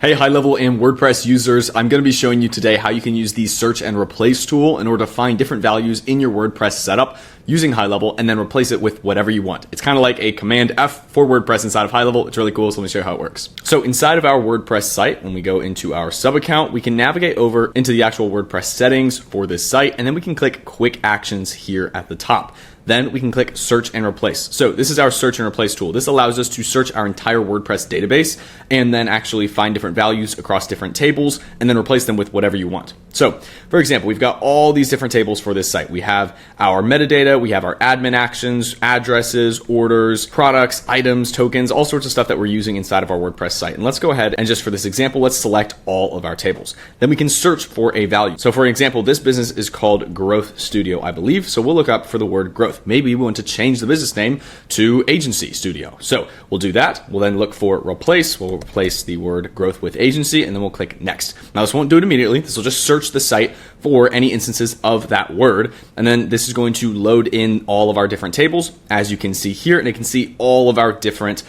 Hey, high-level and WordPress users, I'm going to be showing you today how you can use the search and replace tool in order to find different values in your WordPress setup using high-level and then replace it with whatever you want. It's kind of like a Command+F for WordPress inside of high-level. It's really cool, so let me show you how it works. So inside of our WordPress site, when we go into our sub account, we can navigate over into the actual WordPress settings for this site, and then we can click Quick Actions here at the top. Then we can click Search and Replace. So this is our Search and Replace tool. This allows us to search our entire WordPress database and then actually find different values across different tables and then replace them with whatever you want. So for example, we've got all these different tables for this site. We have our metadata, we have our admin actions, addresses, orders, products, items, tokens, all sorts of stuff that we're using inside of our WordPress site. And let's go ahead and just for this example, let's select all of our tables. Then we can search for a value. So for example, this business is called Growth Studio, I believe. So we'll look up for the word growth. Maybe we want to change the business name to Agency Studio. So we'll do that. We'll then look for replace. We'll replace the word growth with agency, and then we'll click next. Now this won't do it immediately. This will just search the site for any instances of that word. And then this is going to load in all of our different tables, as you can see here, and it can see all of our different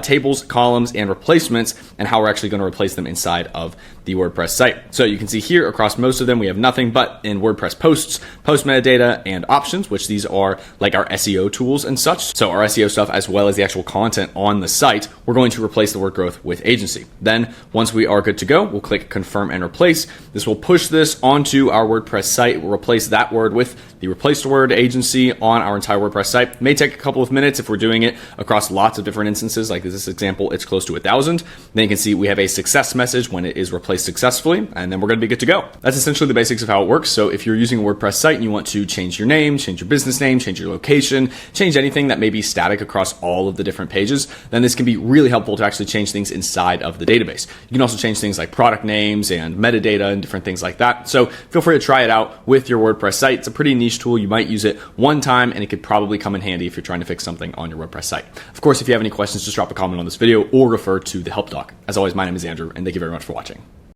tables, columns, and replacements, and how we're actually going to replace them inside of the WordPress site. So you can see here across most of them, we have nothing but in WordPress posts, post metadata, and options, which these are like our SEO tools and such. So our SEO stuff, as well as the actual content on the site, we're going to replace the word growth with agency. Then once we are good to go, we'll click confirm and replace. This will push this onto our WordPress site. We'll replace that word with the replaced word agency on our entire WordPress site. It may take a couple of minutes if we're doing it across lots of different instances. Like this example, it's close to 1,000. Then you can see we have a success message when it is replaced successfully, and then we're going to be good to go. That's essentially the basics of how it works. So if you're using a WordPress site and you want to change your name, change your business name, change your location, change anything that may be static across all of the different pages, then this can be really helpful to actually change things inside of the database. You can also change things like product names and metadata and different things like that. So feel free to try it out with your WordPress site. It's a pretty niche tool. You might use it one time, and it could probably come in handy if you're trying to fix something on your WordPress site. Of course, if you have any questions, just drop a comment on this video or refer to the help doc. As always, my name is Andrew, and thank you very much for watching.